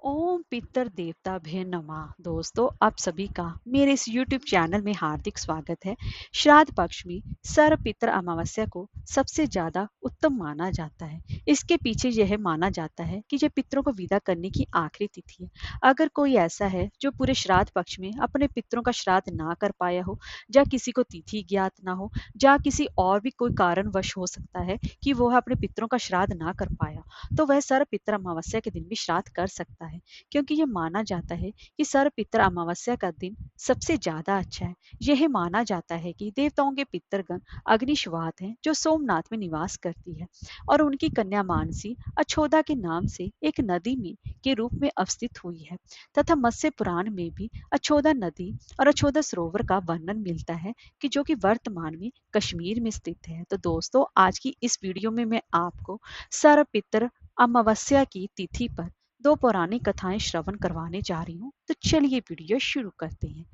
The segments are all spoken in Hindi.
ओम पितर देवता भय नमः। दोस्तों, आप सभी का मेरे इस YouTube चैनल में हार्दिक स्वागत है। श्राद्ध पक्ष में सर्व पितर अमावस्या को सबसे ज्यादा उत्तम माना जाता है। इसके पीछे यह माना जाता है कि यह पितरों को विदा करने की आखिरी तिथि है। अगर कोई ऐसा है जो पूरे श्राद्ध पक्ष में अपने पितरों का श्राद्ध ना कर पाया हो, या किसी को तिथि ज्ञात ना हो, या किसी और भी कोई कारणवश हो सकता है कि वह अपने पितरों का श्राद्ध ना कर पाया, तो वह सर्व पितर अमावस्या के दिन भी श्राद्ध कर सकता है। क्योंकि यह माना जाता है कि सर्व पितर अमावस्या का दिन सबसे ज्यादा अच्छा है। यह माना जाता है कि देवताओं के पितरगण अग्निश्वात हैं जो सोमनाथ में निवास करती है, और उनकी कन्या मानसी अछोदा के नाम से एक नदी में के रूप में अवस्थित हुई है, तथा मत्स्य पुराण में भी अछोदा नदी और अछोदा सरोवर का वर्णन मिलता है कि जो कि वर्तमान में कश्मीर में स्थित है। तो दोस्तों, आज की इस वीडियो में मैं आपको सर्व पितर अमावस्या की तिथि पर दो पौराणिक कथाएं श्रवण करवाने जा रही हूँ। तो चलिए वीडियो शुरू करते हैं।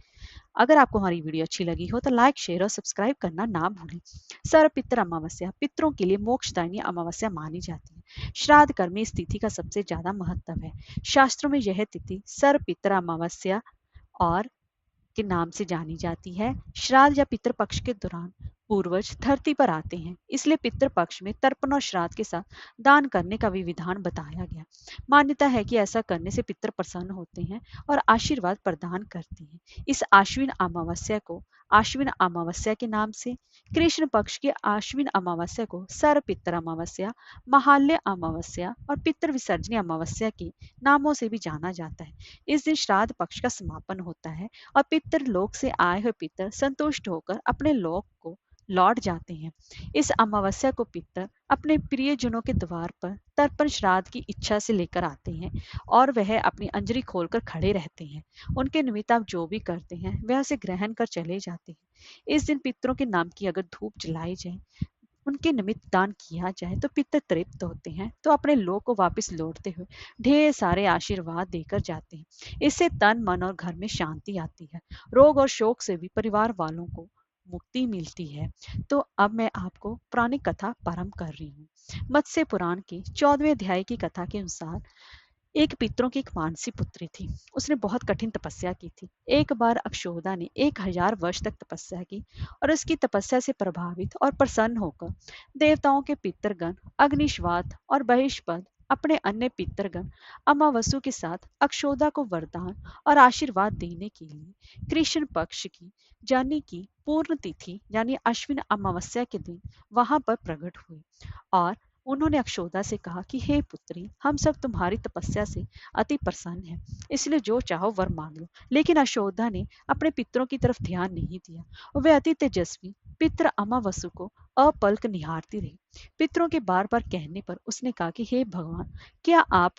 अगर आपको हमारी वीडियो अच्छी लगी हो तो लाइक, शेयर और सब्सक्राइब करना ना भूलें। सर्व पितर अमावस्या पितरों के लिए मोक्षदायिनी अमावस्या मानी जाती है। श्राद्ध कर्म में इस तिथि का सबसे ज्यादा महत्व है। शास्त्रों में यह तिथि सर्व पितर अमावस्या और के नाम से जानी जाती है। श्राद्ध या पितृपक्ष के दौरान पूर्वज धरती पर आते हैं, इसलिए पितृपक्ष में तर्पण और श्राद्ध के साथ दान करने का भी विधान बताया गया। मान्यता है कि ऐसा करने से पितर प्रसन्न होते हैं और आशीर्वाद प्रदान करते हैं। इस आश्विन अमावस्या को आश्विन अमावस्या के नाम से, कृष्ण पक्ष की आश्विन अमावस्या को सर्व पितर अमावस्या, महाल्य अमावस्या और पितृ विसर्जनी अमावस्या के नामों से भी जाना जाता है। इस दिन श्राद्ध पक्ष का समापन होता है और पितर लोक से आए हुए पितर संतुष्ट होकर अपने लोक को लौट जाते हैं। इस अमावस्या को पितर अपने प्रियजनों के द्वार पर तर्पण श्राद्ध की इच्छा से लेकर आते हैं, और वह अपनी अंजलि खोलकर खड़े रहते हैं। उनके निमित्त आप जो भी करते हैं वह उसे ग्रहण कर चले जाते हैं। इस दिन पितरों के नाम की अगर धूप जलाई जाए, उनके निमित्त दान किया जाए, तो पितर तृप्त होते हैं, तो अपने लोक को वापस लौटते हुए ढेर सारे आशीर्वाद देकर जाते हैं। इससे तन, मन और घर में शांति आती है। रोग और शोक से भी परिवार वालों को मुक्ति मिलती है। तो अब मैं आपको पौराणिक कथा प्रारंभ कर रही हूँ। मत्स्य पुराण के 14वें अध्याय की कथा के अनुसार एक पितरों की एक मानसी पुत्री थी। उसने बहुत कठिन तपस्या की थी। एक बार अक्षोदा ने 1000 वर्ष तक तपस्या की, और उसकी तपस्या से प्रभावित और प्रसन्न होकर देवताओं के पितरगण अग्निश्वात और बहिष्पद अपने अन्य पितरगण अमावसु के साथ अक्षोदा को वरदान और आशीर्वाद देने के लिए कृष्ण पक्ष की जानी की पूर्ण तिथि यानी अश्विन अमावस्या के दिन वहां पर प्रकट हुए, और उन्होंने अक्षोदा से कहा कि हे पुत्री, हम सब तुम्हारी तपस्या से अति प्रसन्न हैं, इसलिए जो चाहो वर मांग लो। लेकिन अक्षोदा ने अपने पितरों की तरफ ध्यान नहीं दिया, और वे अति तेजस्वी पितर अमावसु को अपलक निहारती रही। पितरों के बार बार कहने पर उसने कहा कि हे भगवान, क्या आप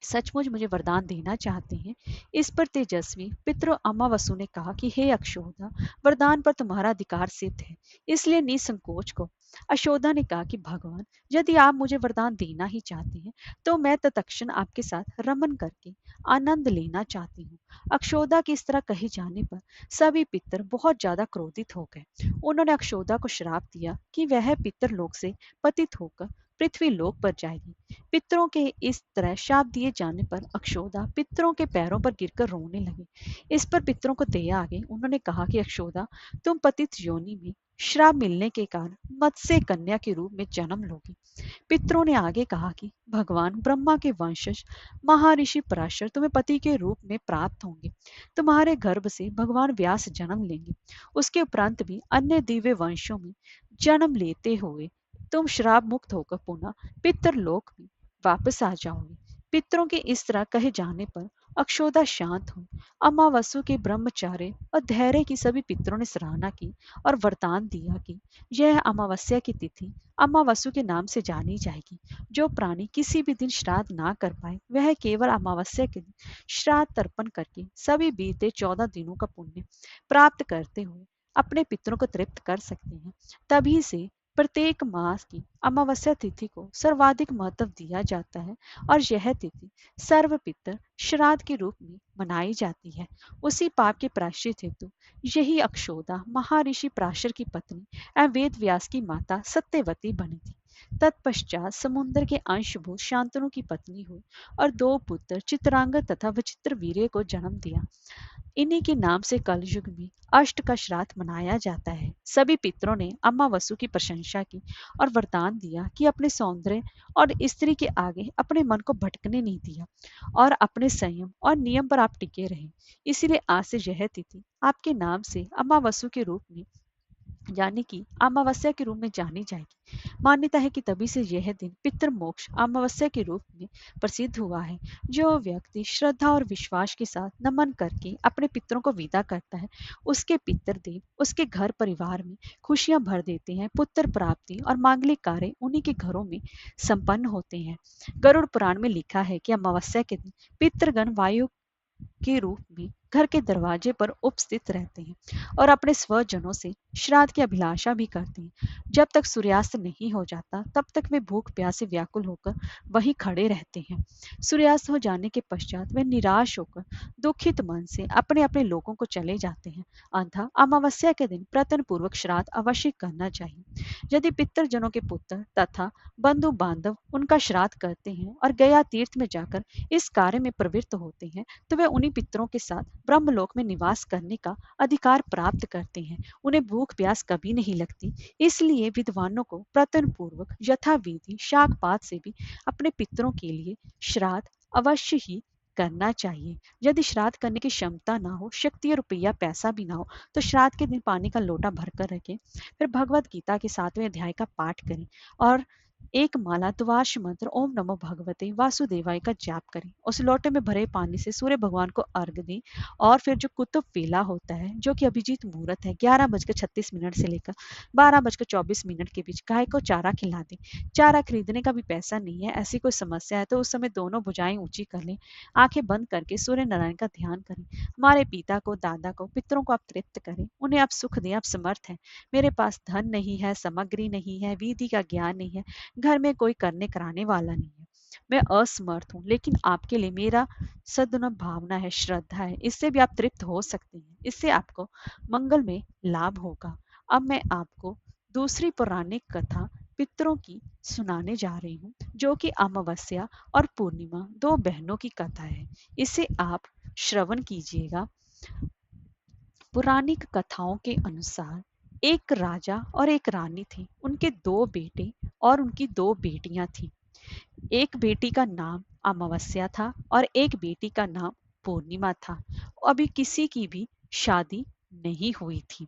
सचमुच मुझे वरदान देना चाहते हैं? इस पर तेजस्वी पितृ अमावसु ने कहा कि हे अक्षोदा, वरदान पर तुम्हारा अधिकार सिद्ध है, इसलिए निसंकोच को। अशोदा ने कहा कि भगवान, यदि आप मुझे वरदान देना ही चाहते हैं, तो मैं तत्क्षण आपके साथ रमन करके आनंद लेना चाहती हूँ। अक्षोदा के इस तरह कहे जाने पर सभी पितर बहुत ज्यादा क्रोधित हो गए। उन्होंने अक्षोदा को श्राप दिया कि वह पितर लोक से पतित होकर पृथ्वी लोक पर जाएगी। पितरों के इस तरह शाप दिए जाने पर अक्षोदा पितरों के पैरों पर गिरकर रोने लगे। इस पर पितरों को दया आ गई। उन्होंने कहा कि अक्षोदा, तुम पतित योनि में श्राप मिलने के कारण मत्स्य कन्या के रूप में जन्म लोगी। पितरों ने आगे कहा कि भगवान ब्रह्मा के वंशज महर्षि पराशर तुम्हें पति के रूप में प्राप्त होंगे। तुम्हारे गर्भ से भगवान व्यास जन्म लेंगे। उसके उपरांत भी अन्य दिव्य वंशों में जन्म लेते हुए तुम श्राप मुक्त होकर पुनः पितरलोक में वापस आ जाओगे। पितरों के इस तरह कहे जाने पर अक्षोदा शांत हुई। अमावसु के ब्रह्मचार्य और धैर्य की सभी पितरों ने सराहना की और वरदान दिया कि यह अमावस्या की तिथि अमावसु के नाम से जानी जाएगी। जो प्राणी किसी भी दिन श्राद्ध ना कर पाए, वह केवल अमावस्या के दिन श्राद्ध तर्पण करके सभी बीते 14 दिनों का पुण्य प्राप्त करते हुए अपने पितरों को तृप्त कर सकते हैं। तभी से प्रत्येक मास की अमावस्या तिथि को सर्वाधिक महत्व दिया जाता है, और यह तिथि सर्व पितर श्राद्ध के रूप में मनाई जाती है। उसी पाप के प्रायश्चित हेतु यही अक्षोदा महर्षि पराशर की पत्नी एवं वेद व्यास की माता सत्यवती बनी थी। तत्पश्चात समुद्र के अंशभूत शांतनु की पत्नी हुई और 2 पुत्र चित्रांगद तथा विचित्र वीर्य को जन्म दिया। इन्हीं के नाम से कलयुग में अष्ट का श्राद्ध मनाया जाता है। सभी पितरों ने अम्मा वसु की प्रशंसा की और वरदान दिया कि अपने सौंदर्य और स्त्री के आगे अपने मन को भटकने नहीं दिया और अपने संयम और नियम पर आप टिके रहे। इसीलिए आज से यह तिथि आपके नाम से अम्मा वसु के रूप में यानी कि अमावस्या के रूप में जानी जाएगी। मान्यता है कि तभी से यह दिन पितृमोक्ष अमावस्या के रूप में प्रसिद्ध हुआ है। जो व्यक्ति श्रद्धा और विश्वास के साथ नमन करके अपने पितरों को विदा करता है, उसके पितर देव उसके घर परिवार में खुशियां भर देते हैं। पुत्र प्राप्ति और मांगलिक कार्य उन्हीं के घरों में संपन्न होते हैं। गरुड़ पुराण में लिखा है कि अमावस्या के दिन पितृगण वायु के रूप में घर के दरवाजे पर उपस्थित रहते हैं और अपने स्वजनों से श्राद्ध की अभिलाषा भी करते हैं। जब तक सूर्यास्त नहीं हो जाता तब तक वे भूख प्यास से व्याकुल होकर वहीं खड़े रहते हैं। सूर्यास्त हो जाने के पश्चात वे निराश होकर दुखित मन से अपने अपने लोगों को चले जाते हैं। अतः अमावस्या के दिन प्रयत्न पूर्वक श्राद्ध अवश्य करना चाहिए। यदि पितृजनों के पुत्र तथा बंधु बांधव उनका श्राद्ध करते हैं और गया तीर्थ में जाकर इस कार्य में प्रवृत्त होते हैं तो वे उन्हीं पितरों के साथ ब्रह्मलोक में निवास करने का अधिकार प्राप्त करते हैं। उन्हें भूख प्यास कभी नहीं लगती। इसलिए विद्वानों को प्रयत्न पूर्वक यथाविधि शाक पात से भी अपने पितरों के लिए श्राद्ध अवश्य ही करना चाहिए। यदि श्राद्ध करने की क्षमता ना हो, शक्ति और रुपया पैसा भी ना हो, तो श्राद्ध के दिन पानी का लोटा भरकर रखें। फिर भगवत गीता के 7वें अध्याय का पाठ करें और एक माला द्वादश मंत्र ओम नमो भगवते वासुदेवाय का जाप करें। उस लोटे में भरे पानी से सूर्य भगवान को अर्घ दें और फिर जो कुतुब वेला होता है, जो कि अभिजीत मुहूर्त है, 11:36 से लेकर 12:24 के बीच गाय को चारा खिला दें। चारा खरीदने का भी पैसा नहीं है, ऐसी कोई समस्या है तो उस समय दोनों भुजाएं ऊंची कर लें, आंखें बंद करके सूर्य नारायण का ध्यान करें। हमारे पिता को, दादा को, पितरों को आप तृप्त करें, उन्हें आप सुख दें। आप समर्थ हैं। मेरे पास धन नहीं है, सामग्री नहीं है, विधि का ज्ञान नहीं है, घर में कोई करने कराने वाला नहीं है, मैं असमर्थ हूँ, लेकिन आपके लिए मेरा सद्गुण भावना है, श्रद्धा है, इससे भी आप तृप्त हो सकते हैं। इससे आपको मंगल में लाभ होगा। अब मैं आपको दूसरी पौराणिक कथा पितरों की सुनाने जा रही हूँ, जो कि अमावस्या और पूर्णिमा 2 बहनों की कथा है। इसे आप श्रवण कीजिएगा। पुराणिक कथाओं के अनुसार एक राजा और एक रानी थे। उनके 2 बेटे और उनकी 2 बेटियां थीं। एक बेटी का नाम अमावस्या था और एक बेटी का नाम पूर्णिमा था। अभी किसी की भी शादी नहीं हुई थी।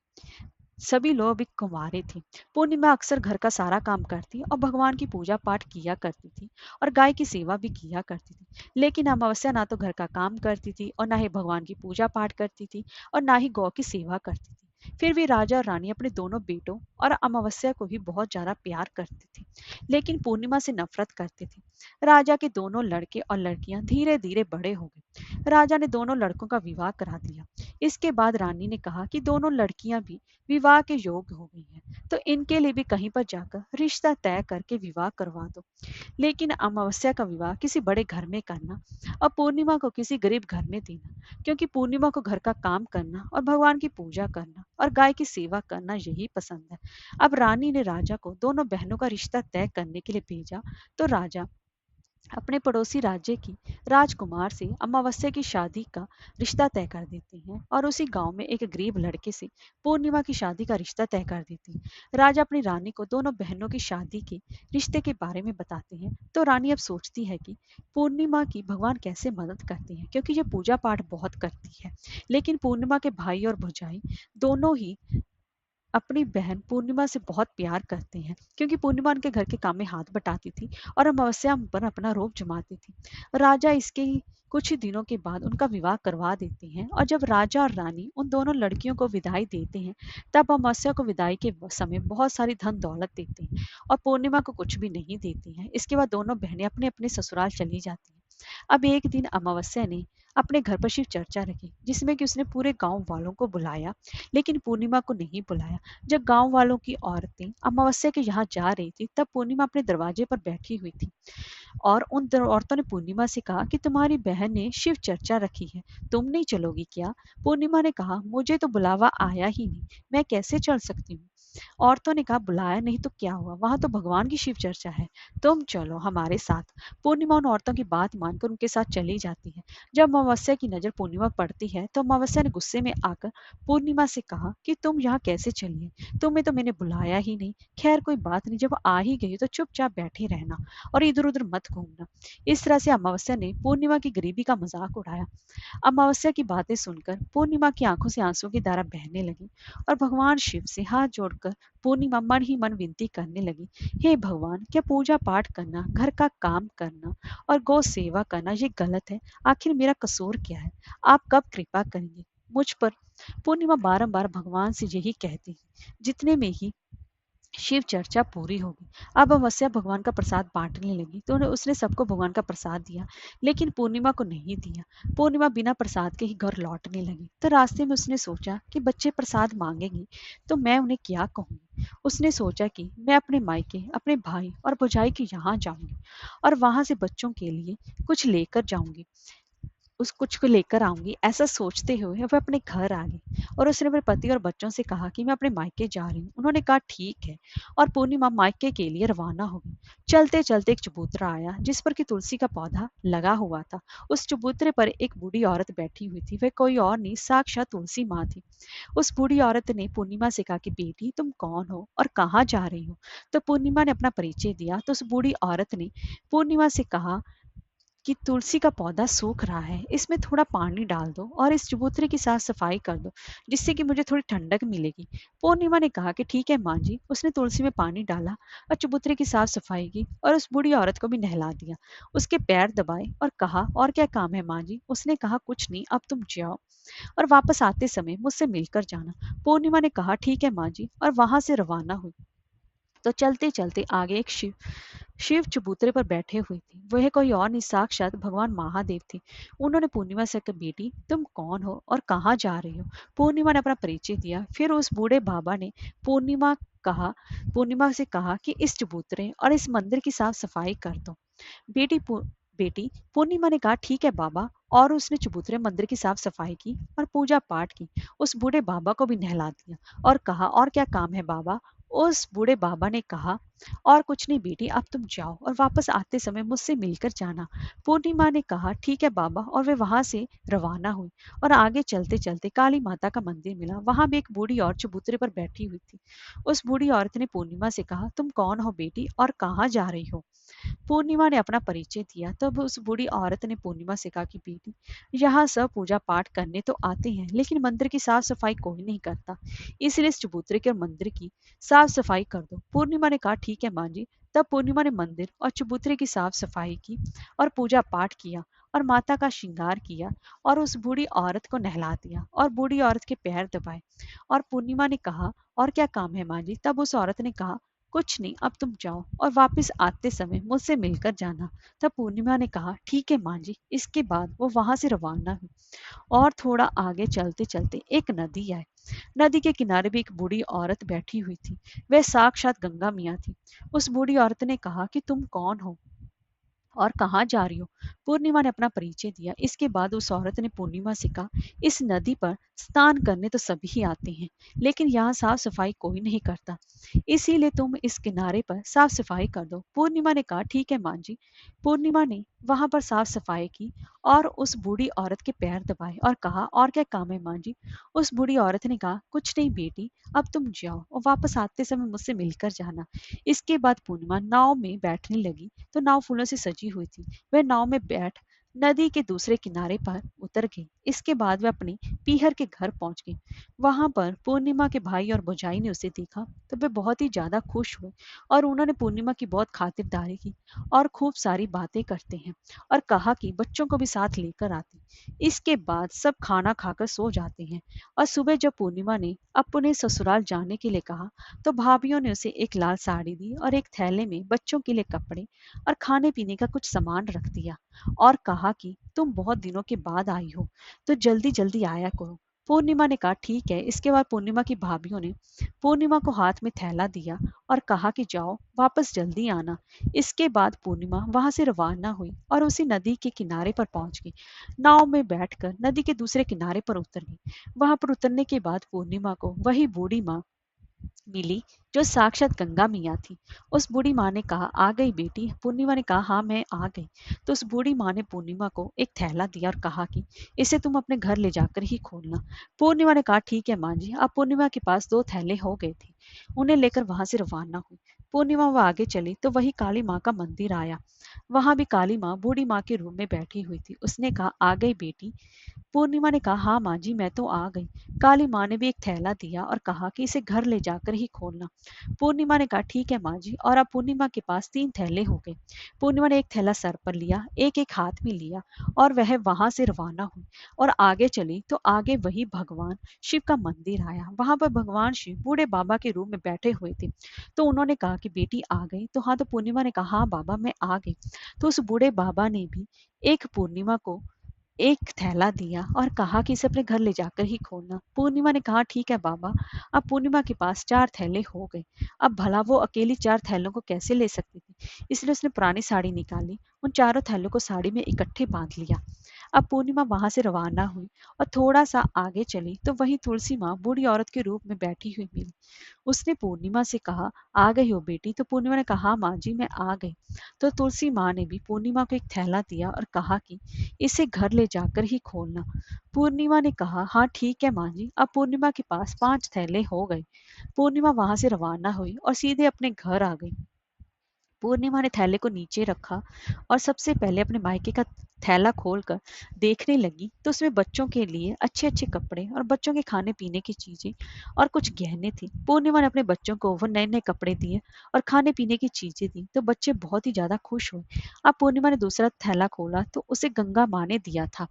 सभी लोग अभी कुंवारे थे। पूर्णिमा अक्सर घर का सारा काम करती और भगवान की पूजा पाठ किया करती थी और गाय की सेवा भी किया करती थी। लेकिन अमावस्या ना तो घर का काम करती थी और ना ही भगवान की पूजा पाठ करती थी और ना ही गौ की सेवा करती थी। फिर भी राजा और रानी अपने दोनों बेटों और अमावस्या को भी बहुत ज्यादा प्यार करते थे, लेकिन पूर्णिमा से नफरत करते थे। राजा के दोनों लड़के और लड़कियां धीरे धीरे बड़े हो गए। राजा ने दोनों लड़कों का विवाह करा दिया। इसके बाद रानी ने कहा कि दोनों लड़कियां भी विवाह के योग्य हो गई हैं, तो इनके लिए भी कहीं पर जाकर रिश्ता तय करके विवाह करवा दो। लेकिन अमावस्या का विवाह किसी बड़े घर में करना और पूर्णिमा को किसी गरीब घर में देना, क्योंकि पूर्णिमा को घर का काम करना और भगवान की पूजा करना और गाय की सेवा करना यही पसंद है। अब रानी ने राजा को दोनों बहनों का रिश्ता तय करने के लिए भेजा, तो राजा अपने पड़ोसी राज्य की राजकुमार से अमावस्या की शादी का रिश्ता तय कर देते हैं और उसी गांव में एक गरीब लड़के से पूर्णिमा की शादी का रिश्ता तय कर देते हैं। राजा अपनी रानी को दोनों बहनों की शादी के रिश्ते के बारे में बताते हैं, तो रानी अब सोचती है कि पूर्णिमा की भगवान कैसे मदद करते हैं, क्योंकि ये पूजा पाठ बहुत करती है। लेकिन पूर्णिमा के भाई और भौजाई दोनों ही अपनी बहन पूर्णिमा से बहुत प्यार करते हैं, क्योंकि पूर्णिमा उनके घर के काम में हाथ बटाती थी और अमावस्या पर अपना रोब जमाती थी। राजा इसके कुछ ही दिनों के बाद उनका विवाह करवा देते हैं और जब राजा और रानी उन दोनों लड़कियों को विदाई देते हैं, तब अमावस्या को विदाई के समय बहुत सारी धन दौलत देते हैं और पूर्णिमा को कुछ भी नहीं देती हैं। इसके बाद दोनों बहनें अपने अपने ससुराल चली जाती हैं। अब एक दिन अमावस्या ने अपने घर पर शिव चर्चा रखी, जिसमें कि उसने पूरे गांव वालों को बुलाया, लेकिन पूर्णिमा को नहीं बुलाया। जब गांव वालों की औरतें अमावस्या के यहाँ जा रही थी, तब पूर्णिमा अपने दरवाजे पर बैठी हुई थी और उन औरतों ने पूर्णिमा से कहा कि तुम्हारी बहन ने शिव चर्चा रखी है, तुम नहीं चलोगी क्या? पूर्णिमा ने कहा, मुझे तो बुलावा आया ही नहीं, मैं कैसे चल सकती हूँ? औरतों ने कहा, बुलाया नहीं तो क्या हुआ, वहां तो भगवान की शिव चर्चा है, तुम चलो हमारे साथ। पूर्णिमा उन औरतों की बात मानकर उनके साथ चली जाती है। जब अमावस्या की नजर पूर्णिमा पड़ती है तो अमावस्या ने गुस्से में आकर पूर्णिमा से कहा कि तुम यहाँ कैसे चली है, तुम्हें तो मैंने बुलाया ही नहीं। खैर कोई बात नहीं, जब आ ही गई तो चुपचाप बैठे रहना और इधर उधर मत घूमना। इस तरह से अमावस्या ने पूर्णिमा की गरीबी का मजाक उड़ाया। अमावस्या की बातें सुनकर पूर्णिमा की आंखों से आंसू की धारा बहने लगी और भगवान शिव से हाथ जोड़कर पूर्णिमा मन ही मन विनती करने लगी, हे भगवान, क्या पूजा पाठ करना, घर का काम करना और गौ सेवा करना ये गलत है? आखिर मेरा कसूर क्या है? आप कब कृपा करेंगे मुझ पर? पूर्णिमा बारंबार भगवान से यही कहती, जितने में ही शिव चर्चा पूरी होगी। अब अमावस्या भगवान का प्रसाद बांटने लगी तो उसने सबको भगवान का प्रसाद दिया, लेकिन पूर्णिमा को नहीं दिया। पूर्णिमा बिना प्रसाद के ही घर लौटने लगी तो रास्ते में उसने सोचा कि बच्चे प्रसाद मांगेंगी तो मैं उन्हें क्या कहूंगी। उसने सोचा कि मैं अपने मायके, अपने भाई और भौजाई के यहाँ जाऊंगी और वहां से बच्चों के लिए कुछ लेकर जाऊंगी, उस कुछ को लेकर आऊंगी। ऐसा सोचते हुए वह अपने घर आ गई और उसने अपने पति और बच्चों से कहा कि मैं अपने मायके जा रही हूँ। उन्होंने कहा ठीक है और पूर्णिमा मायके के लिए रवाना हो गई। चलते चलते एक चबूतरा आया जिस पर कि तुलसी का पौधा लगा हुआ था। उस चबूतरे पर एक बूढ़ी औरत बैठी हुई थी, वह कोई और नहीं, साक्षात तुलसी माँ थी। उस बूढ़ी औरत ने पूर्णिमा से कहा कि बेटी तुम कौन हो और कहाँ जा रही हो? तो पूर्णिमा ने अपना परिचय दिया तो उस बूढ़ी औरत ने पूर्णिमा से कहा कि तुलसी का पौधा सूख रहा है, इसमें थोड़ा पानी डाल दो और इस चबूतरे की साफ सफाई कर दो, जिससे कि मुझे थोड़ी ठंडक मिलेगी। पूर्णिमा ने कहा कि ठीक है माँ जी। उसने तुलसी में पानी डाला और चबूतरे की साफ सफाई की और उस बूढ़ी औरत को भी नहला दिया, उसके पैर दबाए और कहा, और क्या काम है माँ जी? उसने कहा, कुछ नहीं, अब तुम जाओ और वापस आते समय मुझसे मिलकर जाना। पूर्णिमा ने कहा ठीक है माँ जी और वहां से रवाना हुई। तो चलते चलते आगे एक शिव शिव चबूतरे पर बैठे हुए थे। वह कोई और नहीं, साक्षात भगवान महादेव थे। उन्होंने पूर्णिमा से कहा, बेटी तुम कौन हो और कहाँ जा रही हो? पूर्णिमा ने अपना परिचय दिया। फिर उस बूढ़े बाबा ने पूर्णिमा कहा पूर्णिमा से कहा कि इस चबूतरे और इस मंदिर की साफ सफाई कर दो। बेटी पू, बेटी पूर्णिमा ने कहा ठीक है बाबा और उसने चबूतरे मंदिर की साफ सफाई की और पूजा पाठ की। उस बूढ़े बाबा को भी नहला दिया और कहा, और क्या काम है बाबा? उस बूढ़े बाबा ने कहा, और कुछ नहीं बेटी, अब तुम जाओ और वापस आते समय मुझसे मिलकर जाना। पूर्णिमा ने कहा ठीक है बाबा और वे वहां से रवाना हुई और आगे चलते चलते काली माता का मंदिर मिला। वहां भी एक बूढ़ी और चबूतरे पर बैठी हुई थी। उस बूढ़ी औरत ने पूर्णिमा से कहा, तुम कौन हो बेटी और कहाँ जा रही हो? पूर्णिमा ने अपना परिचय दिया। तब उस बूढ़ी औरत ने पूर्णिमा से कहा कि बेटी, यहाँ सब पूजा पाठ करने तो आते हैं लेकिन मंदिर की साफ सफाई कोई नहीं करता, इसलिए इस चबूतरे के और मंदिर की साफ सफाई कर दो। पूर्णिमा ने कहा ठीक है माँ जी। तब पूर्णिमा ने मंदिर और चबूतरे की साफ सफाई की और पूजा पाठ किया और माता का श्रृंगार किया और उस बूढ़ी औरत को नहला दिया और बूढ़ी औरत के पैर दबाए। और पूर्णिमा ने कहा, और क्या काम है माँ जी? तब उस औरत ने कहा, कुछ नहीं, अब तुम जाओ और वापस आते समय मुझसे मिलकर जाना। तब पूर्णिमा ने कहा ठीक है माँ जी। इसके बाद वो वहां से रवाना हुई और थोड़ा आगे चलते चलते एक नदी आई। नदी के किनारे भी एक बूढ़ी औरत बैठी हुई थी। वह साक्षात गंगा मियाँ थी। उस बूढ़ी औरत ने कहा कि तुम कौन हो और कहाँ जा रही हो? पूर्णिमा ने अपना परिचय दिया। इसके बाद उस औरत ने पूर्णिमा से कहा, इस नदी पर स्नान करने तो सभी आते हैं लेकिन यहाँ साफ सफाई कोई नहीं करता, इसीलिए तुम इस किनारे पर साफ सफाई कर दो। पूर्णिमा ने कहा ठीक है माँ जी। पूर्णिमा ने वहां पर साफ सफाई की और उस बूढ़ी औरत के पैर दबाए और कहा, और क्या काम है माँ जी? उस बूढ़ी औरत ने कहा, कुछ नहीं बेटी, अब तुम जाओ और वापस आते समय मुझसे मिलकर जाना। इसके बाद पूर्णिमा नाव में बैठने लगी तो नाव फूलों से सजी हुई थी। वह नाव में बैठ नदी के दूसरे किनारे पर उतर गई। इसके बाद वह अपनी पीहर के घर पहुंच गई। वहां पर पूर्णिमा के भाई और भौजाई ने उसे देखा तो वे बहुत ही ज्यादा खुश हुए और उन्होंने पूर्णिमा की बहुत खातिरदारी की और खूब सारी बातें करते हैं और कहा कि बच्चों को भी साथ लेकर आते। इसके बाद सब खाना खाकर सो जाते हैं और सुबह जब पूर्णिमा ने अपने ससुराल जाने के लिए कहा तो भाभीियों ने उसे एक लाल साड़ी दी और एक थैले में बच्चों के लिए कपड़े और खाने पीने का कुछ सामान रख दिया और कहा कि तुम बहुत दिनों के बाद आई हो तो जल्दी जल्दी आया करो। पूर्णिमा ने कहा ठीक है। इसके बाद पूर्णिमा की भाभीियों ने पूर्णिमा को हाथ में थैला दिया और कहा कि जाओ वापस जल्दी आना। इसके बाद पूर्णिमा वहां से रवाना हुई और उसी नदी के किनारे पर पहुंच गई। नाव में बैठकर नदी के दूसरे किनारे पर उतर गई। वहां पर उतरने के बाद पूर्णिमा को वही बूढ़ी माँ मिली, जो साक्षात गंगा मैया थी। उस बूढ़ी माँ ने कहा, आ गई बेटी। पूर्णिमा ने कहा, हाँ मैं आ गई। तो उस बूढ़ी माँ ने पूर्णिमा को एक थैला दिया और कहा कि इसे तुम अपने घर ले जाकर ही खोलना। पूर्णिमा ने कहा, ठीक है माँ जी। अब पूर्णिमा के पास दो थैले हो गए थे। उन्हें लेकर वहां से रवाना हुई। पूर्णिमा वह आगे चली तो वही काली माँ का मंदिर आया। वहां भी काली माँ बूढ़ी माँ के रूम में बैठी हुई थी। उसने कहा, आ गई बेटी। पूर्णिमा ने कहा, हाँ माँ जी मैं तो आ गई। काली माँ ने भी एक थैला दिया और कहा कि इसे घर ले जाकर ही खोलना। पूर्णिमा ने कहा, ठीक है माँ जी। और अब पूर्णिमा के पास तीन थैले हो गए। पूर्णिमा ने एक थैला सर पर लिया, एक एक हाथ में लिया, और वह वहां से रवाना हुई और आगे चली तो आगे वही भगवान शिव का मंदिर आया। वहां पर भगवान शिव बूढ़े बाबा के रूप में बैठे हुए थे। तो उन्होंने कहा कि बेटी आ गई। तो हाँ, तो पूर्णिमा ने कहा, हाँ बाबा मैं आ गई। तो उस बूढ़े बाबा ने भी एक पूर्णिमा को एक थैला दिया और कहा कि इसे अपने घर ले जाकर ही खोलना। पूर्णिमा ने कहा, ठीक है बाबा। अब पूर्णिमा के पास चार थैले हो गए। अब भला वो अकेली चार थैलों को कैसे ले सकती थी, इसलिए उसने पुरानी साड़ी निकाली, उन चारों थैलों को साड़ी में इकट्ठे बांध लिया। अब पूर्णिमा वहां से रवाना हुई और थोड़ा सा आगे चली तो वही तुलसी माँ बूढ़ी औरत के रूप में बैठी हुई मिली। उसने पूर्णिमा से कहा, आ गई हो बेटी। तो पूर्णिमा ने कहा, माँ जी मैं आ गई। तो तुलसी माँ ने भी पूर्णिमा को एक थैला दिया और कहा कि इसे घर ले जाकर ही खोलना। पूर्णिमा ने कहा, हाँ ठीक है माँ जी। अब पूर्णिमा के पास पांच थैले हो गए। पूर्णिमा वहां से रवाना हुई और सीधे अपने घर आ गई। पूर्णिमा ने थैले को नीचे रखा और सबसे पहले अपने मायके का थैला खोलकर देखने लगी तो उसमें बच्चों के लिए अच्छे अच्छे कपड़े और बच्चों के खाने पीने की चीजें और कुछ गहने थे। पूर्णिमा ने अपने बच्चों को वो नए नए कपड़े दिए और खाने पीने की चीजें दी तो बच्चे बहुत ही ज्यादा खुश हुए। अब पूर्णिमा ने दूसरा थैला खोला तो उसे गंगा माँ ने दिया था।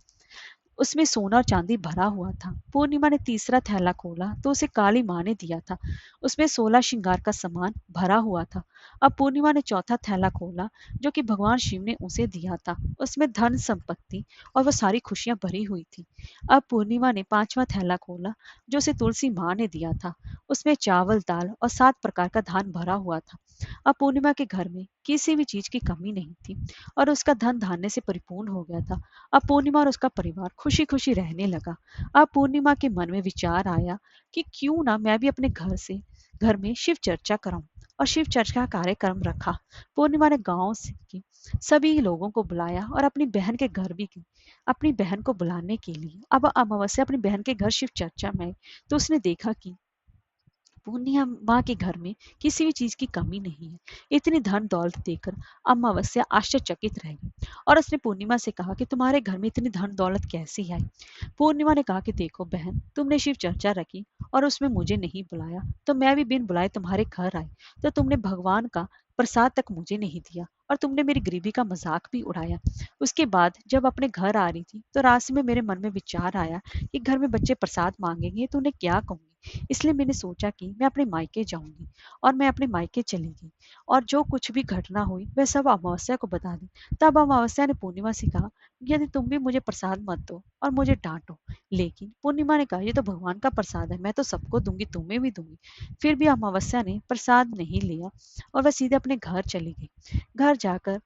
उसमें सोना और चांदी भरा हुआ था। पूर्णिमा ने तीसरा थैला खोला तो उसे काली माँ ने दिया था। उसमें 16 श्रृंगार का सामान भरा हुआ था। अब पूर्णिमा ने चौथा थैला खोला जो कि भगवान शिव ने उसे दिया था। उसमें धन संपत्ति और वह सारी खुशियां भरी हुई थी। अब पूर्णिमा ने पांचवा थैला खोला जो उसे तुलसी माँ ने दिया था। उसमें चावल दाल और 7 प्रकार का धान भरा हुआ था। अब पूर्णिमा के घर में किसी भी चीज की कमी नहीं थी और उसका धन धान्य से परिपूर्ण हो गया था। अब पूर्णिमा और उसका परिवार खुशी खुशी रहने लगा। अब पूर्णिमा के मन में विचार आया कि क्यों ना मैं भी अपने घर में शिव चर्चा कराऊं और शिव चर्चा का कार्यक्रम रखा। पूर्णिमा ने गांव से की सभी लोगों को बुलाया और अपनी बहन के घर भी गई अपनी बहन को बुलाने के लिए। अब अमावस्या अपनी बहन के घर शिव चर्चा में आई तो उसने देखा कि पूर्णिया माँ के घर में किसी भी चीज की कमी नहीं है। इतनी धन दौलत देकर अमावस्या आश्चर्यचकित रह गई और उसने पूर्णिमा से कहा कि तुम्हारे घर में इतनी धन दौलत कैसी आई। पूर्णिमा ने कहा कि देखो बहन, तुमने शिव चर्चा रखी और उसमें मुझे नहीं बुलाया तो मैं भी बिन बुलाए तुम्हारे घर आई। तो तुमने भगवान का प्रसाद तक मुझे नहीं दिया और तुमने मेरी गरीबी का मजाक भी उड़ाया। उसके बाद जब अपने घर आ रही थी तो रास्ते में मेरे मन में विचार आया कि घर में बच्चे प्रसाद मांगेंगे तो उन्हें क्या कहूंगी। इसलिए मैंने सोचा कि मैं अपने मायके जाऊंगी और मैं अपने मायके चली गई और जो कुछ भी घटना हुई वह सब अमावस्या को बता दी। तब अमावस्या ने पूर्णिमा से कहा, यदि तुम भी मुझे प्रसाद मत दो और मुझे डांटो। लेकिन पूर्णिमा ने कहा, ये तो भगवान का प्रसाद है, मैं तो सबको दूंगी, तुम्हें भी दूंगी। फिर भी अमावस्या ने प्रसाद नहीं लिया और वह सीधे अपने घर चली गई। घर जाकर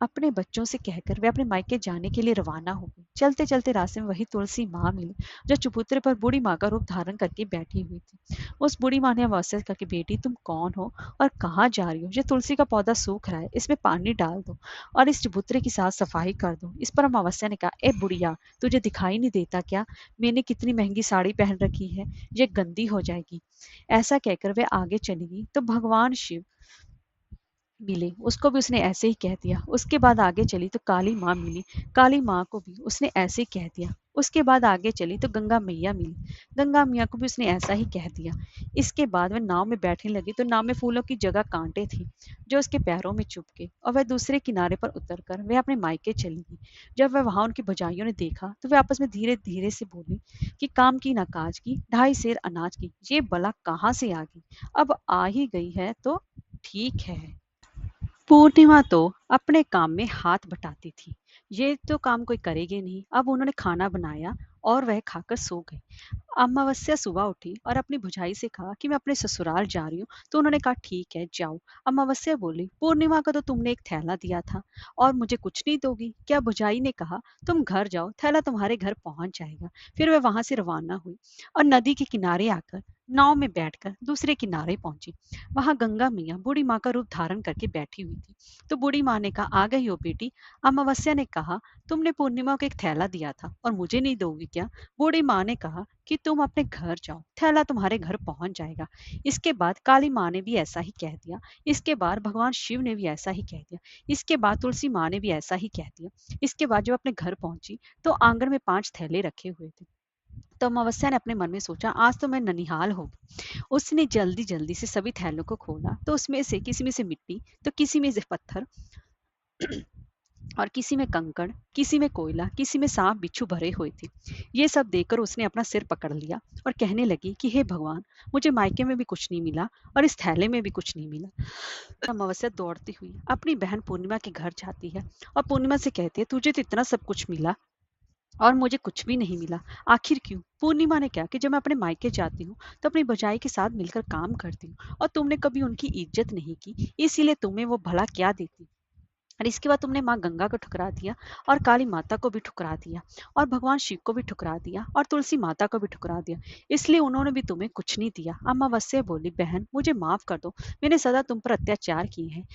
अपने बच्चों से कहकर वे अपने मायके जाने के लिए रवाना हो गई। चलते चलते रास्ते में वही तुलसी माँ मिली जो चबूतरे पर बूढ़ी माँ का रूप धारण करके बैठी हुई थी। उस बूढ़ी माँ ने अमावस्या से कहा कि बेटी तुम कौन हो और कहाँ जा रही हो। ये तुलसी का पौधा सूख रहा है, इसमें पानी डाल दो और इस चबूतरे की साफ सफाई कर दो। इस पर अमावस्या ने कहा, ए बुढ़िया, तुझे दिखाई नहीं देता क्या, मैंने कितनी महंगी साड़ी पहन रखी है, ये गंदी हो जाएगी। ऐसा कहकर वे आगे चली गई तो भगवान शिव मिले, उसको भी उसने ऐसे ही कह दिया। उसके बाद आगे चली तो काली माँ मिली, काली माँ को भी उसने ऐसे ही कह दिया। उसके बाद आगे चली तो गंगा मैया मिली, गंगा मैया को भी उसने ऐसा ही कह दिया। इसके बाद वह नाव में बैठने लगी तो नाव में फूलों की जगह कांटे थी जो उसके पैरों में चुभ गए और वह दूसरे किनारे पर उतरकर वह अपने मायके चली गई। जब वह वहां उनकी भौजाइयों ने देखा तो वे आपस में धीरे धीरे से बोली कि काम की ना काज की, 2.5 सेर अनाज की, ये बला कहाँ से आ गई, अब आ ही गई है तो ठीक है। पूर्णिमा तो अपने काम में हाथ बटाती थी, ये तो काम कोई करेगी नहीं। अब उन्होंने खाना बनाया और वह खाकर सो गई। अमावस्या सुबह उठी और अपनी भुजाई से कहा कि मैं अपने ससुराल जा रही हूँ। तो उन्होंने कहा ठीक है जाओ। अमावस्या बोली पूर्णिमा का तो तुमने एक थैला दिया था और मुझे कुछ नहीं दोगी क्या? भुजाई ने कहा तुम घर जाओ, थैला तुम्हारे घर पहुंच जाएगा। फिर वह वहां से रवाना हुई और नदी के किनारे आकर नाव में बैठकर दूसरे किनारे पहुंची। वहां गंगा मैया बूढ़ी माँ का रूप धारण करके बैठी हुई थी। तो बूढ़ी माँ ने कहा आ गई हो बेटी। अमावस्या ने कहा तुमने पूर्णिमा को एक थैला दिया था और मुझे नहीं दोगी क्या? बूढ़ी माँ ने कहा कि तुम अपने घर जाओ, थैला तुम्हारे घर पहुंच जाएगा। इसके बाद काली माँ ने भी ऐसा ही कह दिया। इसके बाद भगवान शिव ने भी ऐसा ही कह दिया। इसके बाद तुलसी माँ ने भी ऐसा ही कह दिया। इसके बाद जब अपने घर पहुंची तो आंगन में 5 थैले रखे हुए थे। तो अमावस्या ने अपने मन में सोचा आज तो मैं ननिहाल हो। उसने जल्दी जल्दी से सभी थैलों को खोला तो उसमें से किसी में से मिट्टी तो किसी में से पत्थर और किसी में कंकड़, किसी में कोयला, किसी में सांप बिच्छू भरे हुए थे। ये सब देखकर उसने अपना सिर पकड़ लिया और कहने लगी कि हे भगवान, मुझे मायके में भी कुछ नहीं मिला और इस थैले में भी कुछ नहीं मिला। अमावस्या दौड़ती हुई अपनी बहन पूर्णिमा के घर जाती है और पूर्णिमा से कहती है तुझे तो इतना सब कुछ मिला और मुझे कुछ भी नहीं मिला, आखिर क्यों? पूर्णिमा ने क्या कि जब मैं अपने मायके जाती हूँ तो अपनी भौजाई के साथ मिलकर काम करती हूँ और तुमने कभी उनकी इज्जत नहीं की, इसीलिए तुम्हें वो भला क्या देती। और इसके बाद तुमने माँ गंगा को ठुकरा दिया और काली माता को भी ठुकरा दिया और भगवान शिव को भी ठुकरा दिया और तुलसी माता को भी ठुकरा दिया, इसलिए उन्होंने भी तुम्हें कुछ नहीं दिया। अमावस्या बोली बहन मुझे माफ कर दो, मैंने सदा तुम पर अत्याचार किए हैं,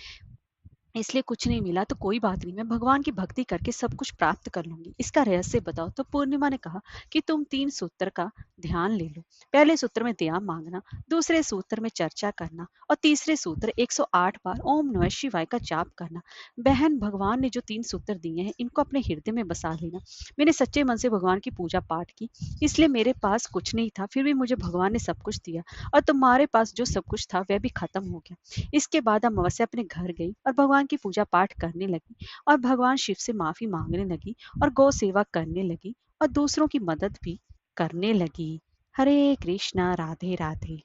इसलिए कुछ नहीं मिला तो कोई बात नहीं, मैं भगवान की भक्ति करके सब कुछ प्राप्त कर लूंगी, इसका रहस्य बताओ। तो पूर्णिमा ने कहा कि तुम 3 सूत्र का ध्यान ले लो। पहले सूत्र में दया मांगना, दूसरे सूत्र में चर्चा करना और तीसरे सूत्र 108 बार ओम नमः शिवाय का जाप करना। बहन भगवान ने जो 3 सूत्र दिए हैं इनको अपने हृदय में बसा लेना। मैंने सच्चे मन से भगवान की पूजा पाठ की, इसलिए मेरे पास कुछ नहीं था फिर भी मुझे भगवान ने सब कुछ दिया और तुम्हारे पास जो सब कुछ था वह भी खत्म हो गया। इसके बाद अमावस्या अपने घर गई और भगवान की पूजा पाठ करने लगी और भगवान शिव से माफी मांगने लगी और गौ सेवा करने लगी और दूसरों की मदद भी करने लगी। हरे कृष्णा, राधे राधे।